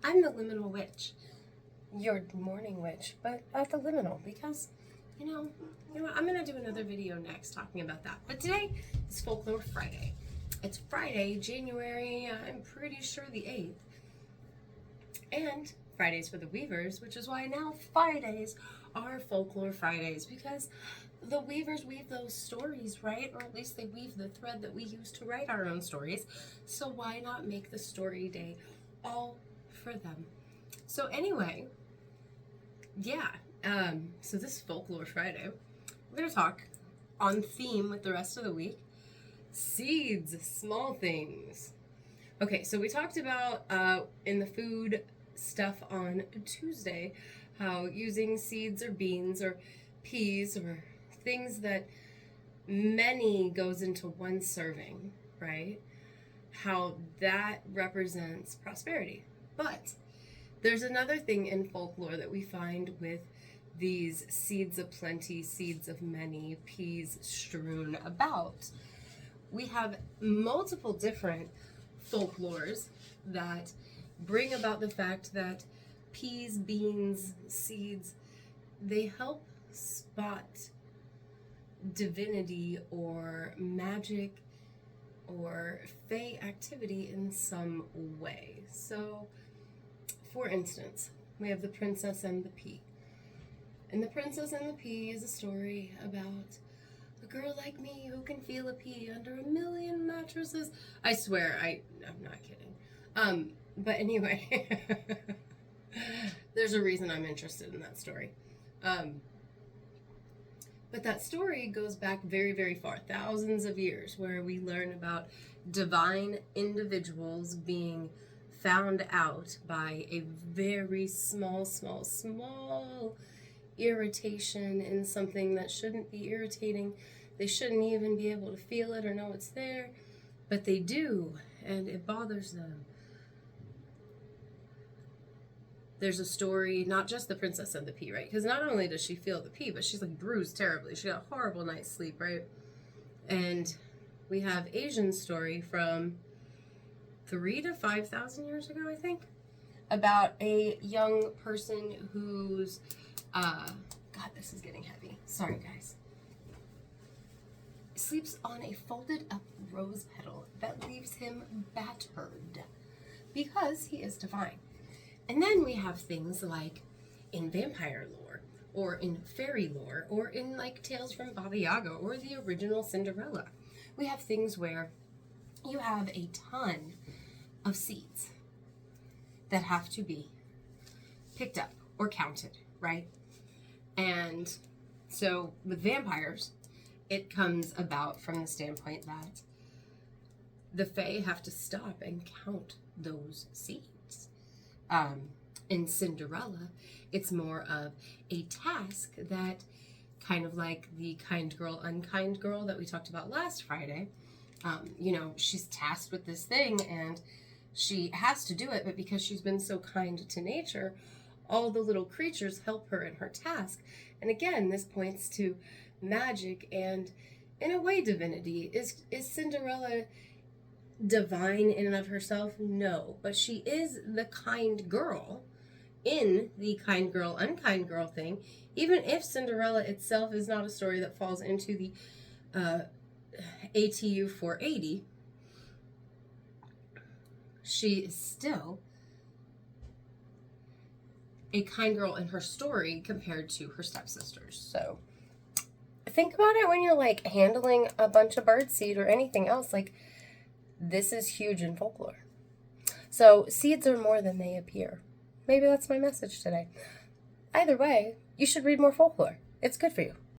I'm the Liminal Witch, your morning witch, but at the Liminal, because, you know what, I'm going to do another video next talking about that. But today is Folklore Friday. It's Friday, January, I'm pretty sure the 8th. And Fridays for the Weavers, which is why now Fridays are Folklore Fridays, because the Weavers weave those stories, right? Or at least they weave the thread that we use to write our own stories. So why not make the story day all for them? So anyway, yeah, so this Folklore Friday, we're going to talk on theme with the rest of the week, seeds, small things. Okay, so we talked about in the food stuff on Tuesday, how using seeds or beans or peas or things that many goes into one serving, right? How that represents prosperity. But there's another thing in folklore that we find with these seeds of plenty, seeds of many, peas strewn about. We have multiple different folklores that bring about the fact that peas, beans, seeds, they help spot divinity or magic or fae activity in some way. So, for instance, we have the Princess and the Pea. And the Princess and the Pea is a story about a girl like me who can feel a pea under a million mattresses. I swear, I'm not kidding. But anyway, there's a reason I'm interested in that story. But that story goes back very, very far, thousands of years, where we learn about divine individuals being found out by a very small irritation in something that shouldn't be irritating. They shouldn't even be able to feel it or know it's there, but they do, and it bothers them. There's a story, not just the Princess and the Pea, right? Because not only does she feel the pea, but she's like bruised terribly. She got a horrible night's sleep, right? And we have Asian story from 3,000 to 5,000 years ago, I think, about a young person who's, God, this is getting heavy. Sorry, guys. Sleeps on a folded up rose petal that leaves him battered because he is divine. And then we have things like in vampire lore, or in fairy lore, or in like tales from Baba Yaga, or the original Cinderella. We have things where you have a ton of seeds that have to be picked up or counted, right? And so with vampires, it comes about from the standpoint that the fae have to stop and count those seeds. In Cinderella, it's more of a task that, kind of like the kind girl, unkind girl that we talked about last Friday, she's tasked with this thing and she has to do it, but because she's been so kind to nature, all the little creatures help her in her task. And again, this points to magic and, in a way, divinity. Is Cinderella divine in and of herself? No, but she is the kind girl in the kind girl, unkind girl thing. Even if Cinderella itself is not a story that falls into the ATU 480, she is still a kind girl in her story compared to her stepsisters. So think about it when you're like handling a bunch of birdseed or anything else. Like, this is huge in folklore. So seeds are more than they appear. Maybe that's my message today. Either way, you should read more folklore. It's good for you.